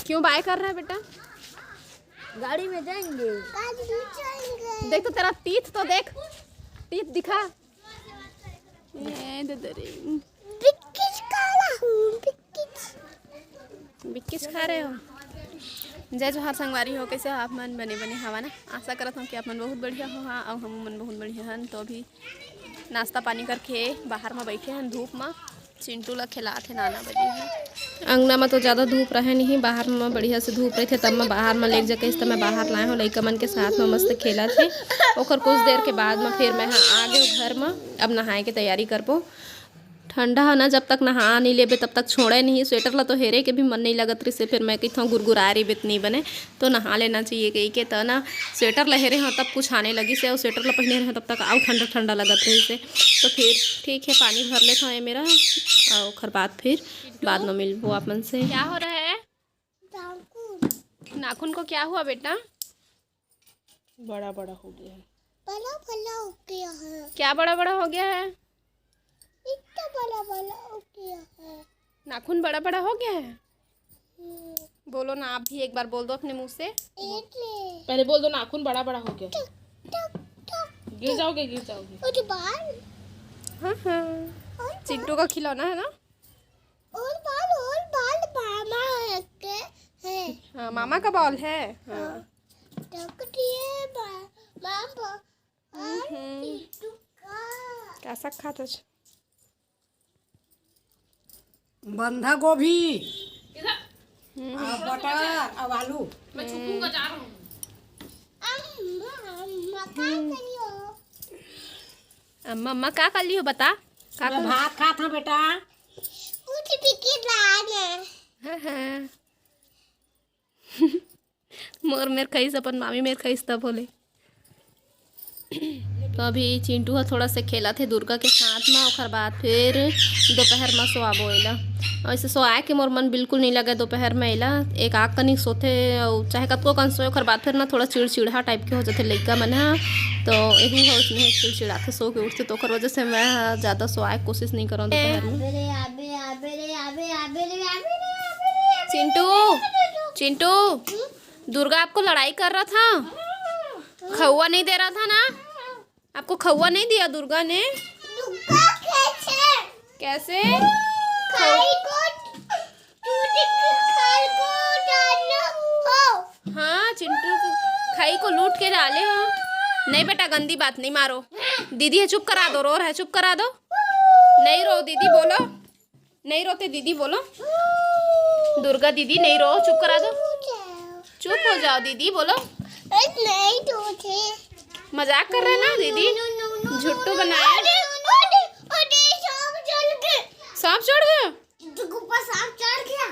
क्यों बाय कर रहा है बेटा? गाड़ी में जाएंगे। देख तो तेरा टीथ तो देख, टीथ दिखा। बिक्किस खा रहे हो? जय जोहार संगवारी हो, कैसे हो आप मन? बने बने हवा ना। आशा करत हूँ कि आप मन बहुत बढ़िया हो। हाँ, और हम मन बहुत बढ़िया हन। तो अभी नाश्ता पानी करके बाहर में बैठे हैं धूप में। चिंटू ला खिलाते नाना बजे हैं। अंगना में तो ज़्यादा धूप रहे नहीं, बाहर में बढ़िया से धूप रहे थे, तब मैं बाहर में ले जाके इस मैं बाहर लाए हूँ। लड़का मन के साथ में मस्त खेला थे। और कुछ देर के बाद में फिर मैं आ गए घर में। अब नहाए के तैयारी करबो। ठंडा है ना, जब तक नहा नहीं लेबे तब तक छोड़े नहीं। स्वेटर ला तो हेरे के भी मन नहीं लगत रही से, फिर मैं कहता हूँ गुरगुरा रही बित नहीं बने तो नहा लेना चाहिए कही के। तो ना स्वेटर लहेरे हाँ तब कुछ आने लगी से, और स्वेटर ला पहने रहे तब तक आओ ठंडा ठंडा लगत रही से। तो फिर ठीक है, पानी भर लेता है मेरा, और खर फिर बाद में मिलबो आप मन से। क्या हो रहा है? नाखून को क्या हुआ बेटा? बड़ा बड़ा हो गया है। बड़ा बड़ा हो गया है। क्या बड़ा बड़ा हो गया है? इतना बड़ा बड़ा हो गया है। नाखून बड़ा बड़ा हो गया है? बोलो ना, आप भी एक बार बोल दो अपने मुंह से। पहले बोल दो नाखून बड़ा बड़ा हो गया। गिर जाओगे गिर जाओगे। और बाल। हाँ हाँ, चिंटू का खिलौना है ना। और बाल मामा के है। हाँ, मामा का बॉल है। हाँ। मामा कैसा खाता है? बंधा गोभी, बटर और आलू। मैं छुपूंगा जा रहा हूँ। मम्मा क्या कर ली हो बता? मैं भात खा था बेटा। मुझे टिकट लाना। हाँ हाँ। मोर मेरे खाई अपन मामी मेरे खाई तब बोले। तो अभी चिंटू है थोड़ा से खेला थे दुर्गा के साथ में, और बाद फिर दोपहर में सोआबो एला। ऐसे सोआए के मोर मन बिल्कुल नहीं लगा दोपहर में एला। एक आग कनी सोते और चाहे कतको कन सोए, और बाद फिर ना थोड़ा चिड़चिड़ा टाइप के हो जाते लड़का मन है। तो यही हो उसमें चिड़चिड़ा के सो के उठते, तो वजह से मैं ज़्यादा सोआए कोशिश नहीं करूँ दोपहर में। चिंटू चिंटू, दुर्गा आपको लड़ाई कर रहा था, खौआ नहीं दे रहा था ना आपको? खौआ नहीं दिया दुर्गा ने? कैसे? हाँ, चिंटू खाई को लूट के डाले हो। नहीं बेटा, गंदी बात नहीं मारो। दीदी है, चुप करा दो। रो रहा है, चुप करा दो। नहीं रो दीदी, बोलो। नहीं रोते दीदी, बोलो। दुर्गा दीदी नहीं रो, चुप करा दो। चुप हो जाओ दीदी, बोलो। नहीं टूटे। मजाक कर रहे हैं ना दीदी? झुट्टू बनाया। सांप चढ़ गया? सांप चढ़ गया।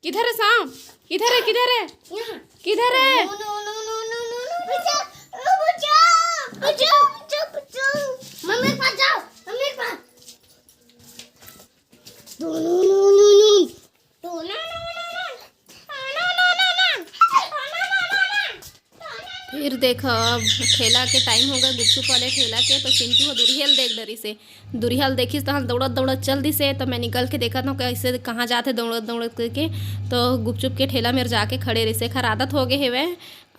किधर है सांप? किधर है? किधर है? किधर है? मम्मी के पास जाओ। मम्मी के पास। फिर देखो अब ठेला के टाइम हो गया, गुपचुप वाले ठेला के। तो चिंटू हो दुरिहल देख डरी से, दुरिहल देखी तो हम दौड़त दौड़त चल दी से। तो मैं निकल के देखा था कैसे कहाँ जाते दौड़त दौड़त करके। तो गुपचुप के ठेला में जाके खड़े रही से। खर आदत हो गए है वे,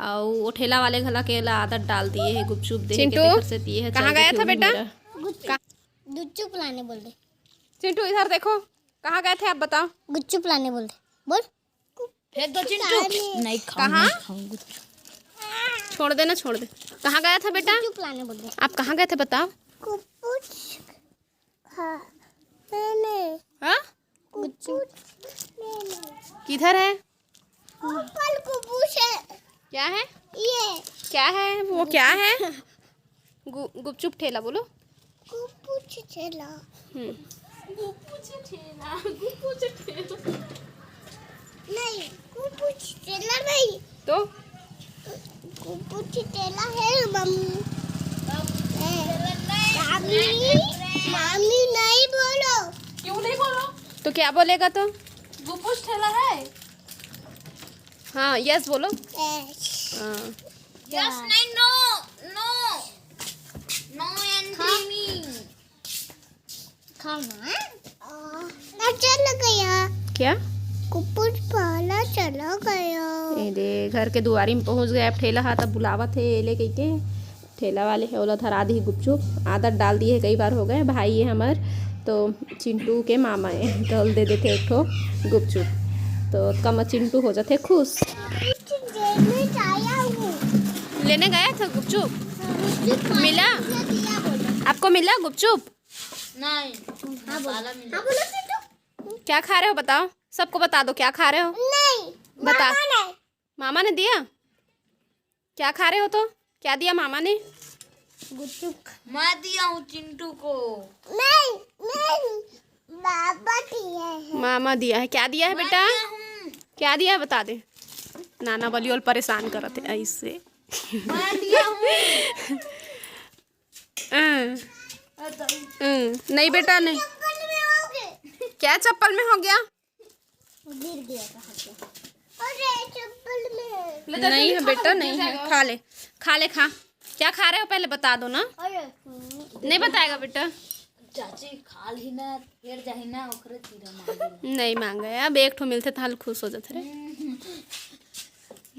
और वो ठेला वाले घला के आदत डाल दिए है गुपचुप दे के। कहाँ गया था बेटा? गुपचुप लाने बोल दे। चिंटू इधर देखो, कहाँ गए थे आप बताओ? गुपचुप लाने बोल दे। बोल। फेंक दो चिंटू। नहीं कहाँ? छोड़ देना, छोड़ दे। कहाँ गया था बेटा? गुपचुप लाने बोल दे। आप कहाँ गए थे बताओ? हाँ? किधर है? क्या है? ये क्या है वो? क्या है? गुपचुप ठेला बोलो। ठेला। नहीं, ठेला नहीं तो ठेला है मम्मी। मम्मी नहीं बोलो। क्यों नहीं बोलो? तो क्या बोलेगा? तो गुपुस ठेला है। हाँ, यस बोलो। हाँ। यस नहीं, नो नो नो एंट्री मी। खाना अच्छा लग गया। क्या? कुकुर पाला चला गया। ए दे घर के दुआरी में पहुंच गए। अब ठेला हा तब बुलावा थे ले कही के ठेला वाले है ओला धरा दी गुपचुप आदत डाल दी है कई बार हो गए। भाई है हमार तो चिंटू के मामा है तो दे देते एक ठो गुपचुप तो कम चिंटू हो जाते खुश। लेने गया था गुपचुप मिला आपको मिला गुपचुप? नहीं क्या खा रहे हो बताओ सबको बता दो क्या खा रहे हो? नहीं बता मामा ने दिया क्या खा रहे हो तो क्या दिया मामा ने? मैं दिया हूँ चिंटू को। नहीं बाबा दिया है। मामा दिया है क्या दिया है बेटा क्या दिया है बता दे। नाना बलियोल परेशान करते ऐसे मैं दिया हूँ। नहीं बेटा नहीं चप्पल में हो गए। क्या चप्पल में हो गया? गिर गया अरे चप्पल में। नहीं है बेटा नहीं है खा ले खा क्या खा रहे हो पहले बता दो ना। अरे नहीं बताएगा बेटा चाची खा ली ना फिर जाही ना ओकरे तीरा मांगे। नहीं मांगे अब एक ठो मिलते था खुश हो जाते रहे।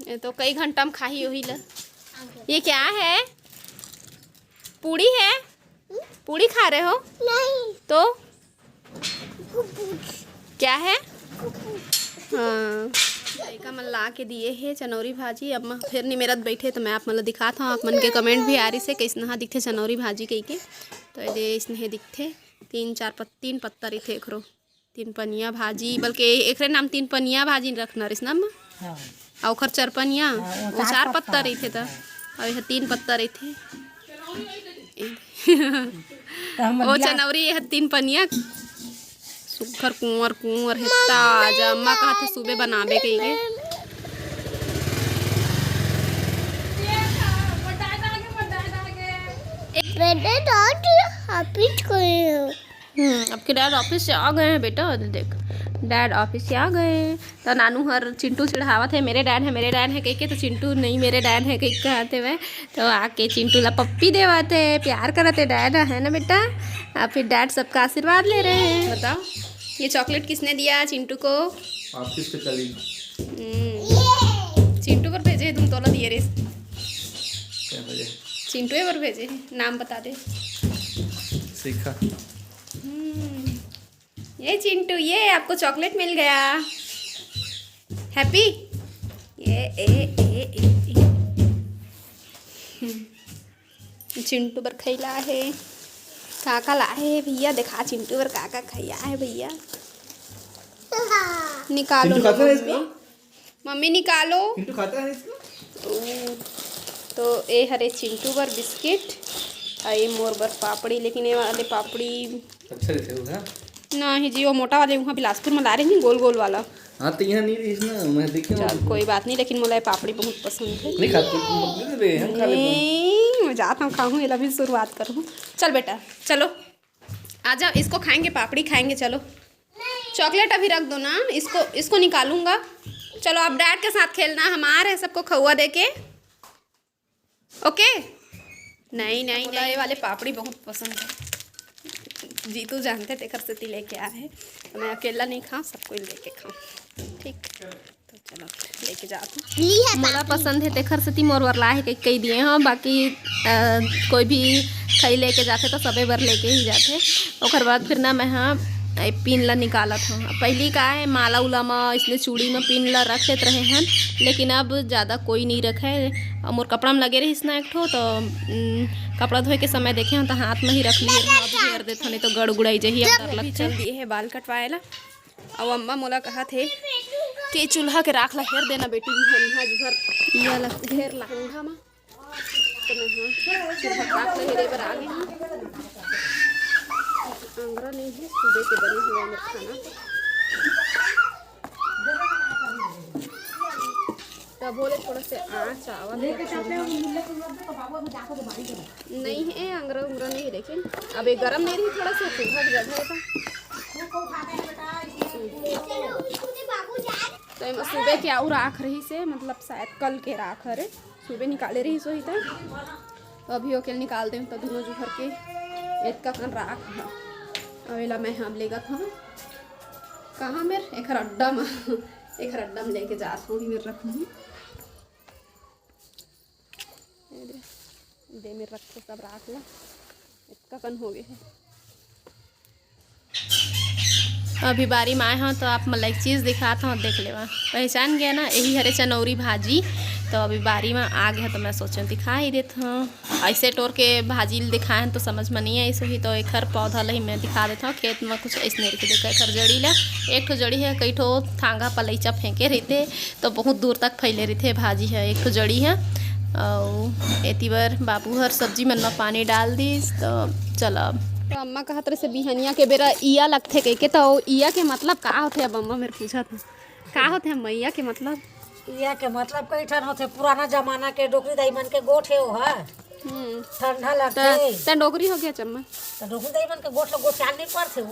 ये तो कई घंटा में खा ही वही ला। ये क्या है पूड़ी है पूड़ी खा रहे हो? नहीं तो क्या है? हाँ का मन ला के दिए है चनौरी भाजी। अब मैं फिर नहीं मेरत बैठे तो मैं आप मतलब दिखाता हूँ। आप मन के कमेंट भी आ रही से कैसना दिखते चनौरी भाजी कही के तो ये इसने दिखते 3 पत्ता रही थे एकरो 3 पनिया भाजी बल्कि एक नाम 3 पनिया भाजी रखना रिस नाम और ओखर 4 पनिया वो 4 पत्ता रही थे तो और यह 3 पत्ता रही थे। ओ चनौरी यह 3 पनिया सुखर कुंवर है ताजा अम्मा कहा था सुबह बनाबे के लिए। मैंने डैड ऑफिस गए। आपके डैड ऑफिस से आ गए हैं बेटा देख डैड ऑफिस से आ गए तो नानू हर चिंटू चिढ़ावत है मेरे डैड है कह के तो चिंटू नहीं मेरे डैड है कह कहते हुए तो आके चिंटू ला पप्पी देवाते प्यार करते डैड है ना बेटा। अब फिर डैड सबका आशीर्वाद ले रहे हैं। बताओ ये चॉकलेट किसने दिया चिंटू को? ऑफिस के कलीग चिंटू पर भेजे तुम तोला दिए रे क्या वजह चिंटू पर भेजे नाम बता दे। सीखा ये चिंटू ये आपको चॉकलेट मिल गया हैप्पी ये चिंटू पर खैला है काका लाए है भैया दिखा चिंटू पर काका खैया है भैया निकालो चिंटू खाता है मम्मी इसको? मम्मी निकालो चिंटू खाता है इसको? तो ये हरे चिंटू पर बिस्किट और ये मोर पर पापड़ी लेकिन ये वाले पापड़ी अच्छा रहते हो हाँ नहीं जी वो मोटा वाले वहाँ बिलासपुर में ला रहे हैं गोल गोल वाला। हाँ तो यहाँ नहीं रही ना मैं देखे चल कोई बात नहीं लेकिन मुझे पापड़ी बहुत पसंद है। नहीं खाते तुम रे हम खा लेते हैं। नहीं मैं जाता हूँ खाऊँ ये भी शुरुआत करूँ। चल बेटा चलो आ जाओ इसको खाएंगे पापड़ी खाएंगे चलो चॉकलेट अभी रख दो ना इसको निकालूंगा। चलो आप डैड के साथ खेलना हम आ रहे हैं सबको खौआ दे के ओके। नहीं ये वाले पापड़ी बहुत पसंद है जीतू जानते थे घर से ती लेके आ रहे हैं तो मैं अकेला नहीं खाऊँ सबको लेके खाऊँ ठीक। तो चलो लेके जाती हूँ मोला पसंद है तेखर से ती मोर वरला है कई दिए हाँ बाकी कोई भी खई लेके जाते तो सबे बर लेके ही जाते। और बाद फिर ना मैं हाँ पिन ला निकालत हूँ पहली का है माला उला में इसने चूड़ी में पिन ला रख लेते रहे हैं लेकिन अब ज़्यादा कोई नहीं रखे और मोर कपड़ा में लगे रही इसना एक ठो तो कपड़ा धोए के समय देखे हम तो हाथ में ही रख लिए अब घेर देते नहीं तो गड़ गुड़ाई जही अब लग चल दिए है बाल कटवाए ला। और अम्मा मोला कहा थे कि चूल्हा के राख ला हेर देना बेटी भी ये लग हेर ला ठंडा में तो मैं चूल्हा राख ला हेरे पर आ गई हूँ। अंगरा नहीं है सुबह के बने हुए में खाना तब बोले थोड़ा से आँच आवा नहीं है अंगरा उंगरा नहीं लेकिन अब ये गर्म नहीं रही थोड़ा सा चूल्हा जगह था तो सुबह के और राख रही से मतलब शायद कल के राख रहे सुबह निकाले रही सो ही था अभी अकेले निकाल दें तो दोनों जुहर के एक का कन राख है अवेला मैं हम लेगा था कहाँ मेरे एक अड्डा में लेके जा रहा हूँ मेरे रखूँ दे मेरे रखो सब राख ला इसका कन हो गया है। अभी बारी में आए हों तो आप मतलब एक चीज़ दिखाता हूँ, देख लेवा पहचान गया ना, यही हरे चनौरी भाजी। तो अभी बारी में आ गया तो मैं सोचा दिखा ही देता हूँ। ऐसे टोर के भाजी दिखाएं तो समझ में नहीं है, ऐसे ही तो एक हर पौधा ला ही मैं दिखा देता हूँ। खेत में कुछ ऐसे रखे देखा एक हर जड़ी ला, एक ठो जड़ी है, कई ठो थांगा पलैचा फेंके रहते तो बहुत दूर तक फैले रहते। भाजी है एक ठो जड़ी है और एती बार बाबू हर सब्जी मन में पानी डाल दी तो चलो। तो अम्मा कहत रहे से बिहनिया के बेरा इया लगथे कह के, तो इया के मतलब का होथे? अब अम्मा मेरे पूछा था का होथे मैया के मतलब? इया के मतलब कई ठन होथे, पुराना जमाना के डोकरी दाई मन के गोठ है वो है। ठंडा लगथे त डोकरी हो गया चम्मा, तो डोकरी दाई मन के गोठ लो गोठ नहीं पड़थे वो।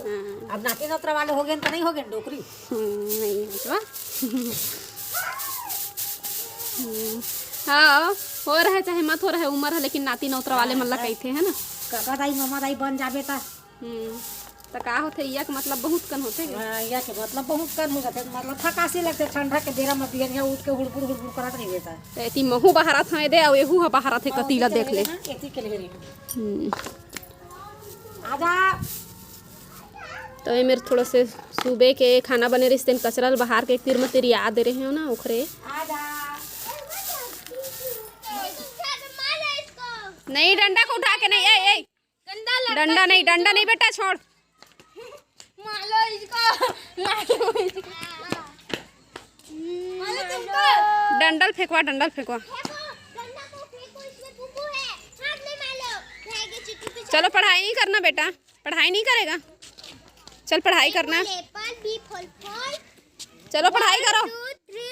अब नाती नोतरा वाले हो गए तो नहीं हो गए डोकरी नहीं हटवा। हाँ हो रहा है चाहे मत हो रहा है उम्र है, लेकिन नाती नौतरा वाले मतलब कहते हैं ना काका दाई मामा दाई बन जाबे ता तो का होते इया के मतलब बहुत कन होते हैं। या के मतलब बहुत कम हो जाते, मतलब थकासी लगते ठंडा के बेरा में बिहनिया उठ के हुड़पुर करत नहीं देता। तो एती महू बहारा थे दे और एहू बहारा थे कतीला देख ले एती के लिए आजा। तो ये मेरे थोड़ा से सुबह के खाना बने रही तेन कचरा बाहर के एक तीर में तेरी याद दे रहे हो ना उखरे। आजा नहीं डंडा को उठा के नहीं, ए डंडा नहीं बेटा छोड़। मालो इसको डंडल फेंकवा चलो पढ़ाई नहीं करना बेटा, पढ़ाई नहीं करेगा, चल पढ़ाई करना, चलो पढ़ाई करो।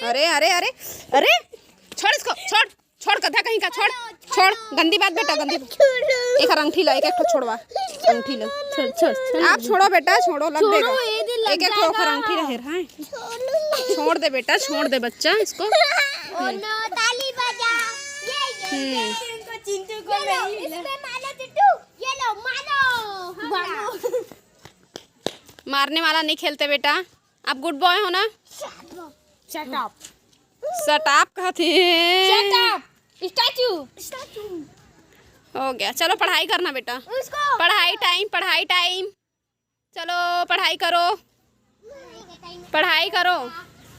अरे अरे अरे अरे छोड़ इसको, छोड़ कथा कहीं का, छोड़ गंदी बात बेटा, गंदी बात। एक अंगठी ला, एक छोड़वा अंगठी ला, छोड़ आप छोड़ो बेटा, छोड़ो लग देगा एक ठो अंगठी रहे है। छोड़ दे बेटा, छोड़ दे बच्चा इसको। ताली बजा चिंटू को ये लो मारो। मारने वाला नहीं खेलते बेटा, आप गुड बॉय हो ना। शट सटाप कहती अप स्टैचू हो गया। चलो पढ़ाई करना बेटा, उसको पढ़ाई टाइम चलो पढ़ाई करो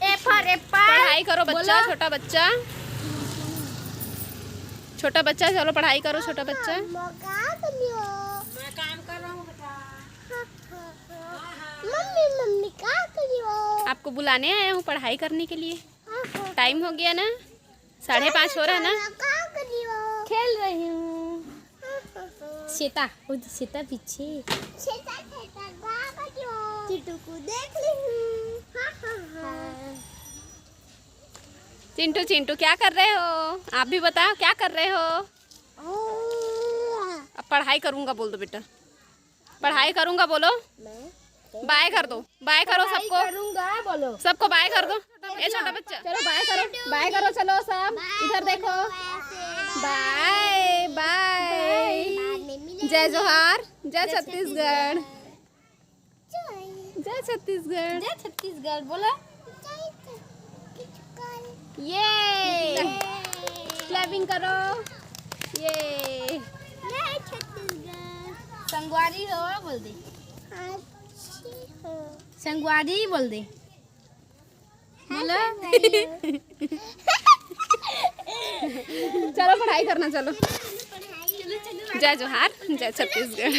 एप्पल पढ़ाई करो बच्चा, छोटा बच्चा चलो पढ़ाई करो छोटा बच्चा। मैं काम कर रहा हूँ बेटा। मम्मी क्या कर रही हो? आपको बुलाने आया हूँ पढ़ाई करने के लिए, टाइम हो गया ना, 5:30 हो रहा है ना। क्या कर रही हो? खेल रही हूँ। सीता पीछे क्या कर रही हो? चिंटू को देख ली हूँ। चिंटू क्या कर रहे हो? आप भी बताओ क्या कर रहे हो? अब पढ़ाई करूँगा बोल दो बेटा, पढ़ाई करूँगा बोलो, बाय कर दो, बाय करो सबको, बोलो सबको बाय कर दो। ये छोटा बच्चा चलो बाय करो चलो सब इधर देखो, बाय बाय, जय जोहार, जय छत्तीसगढ़, जय छत्तीसगढ़ बोला। ये क्लैपिंग करो, ये संगवारी हो बोल दे, संगवारी बोल दे बोलो। चलो पढ़ाई करना चलो। जय जोहार, जय छत्तीसगढ़।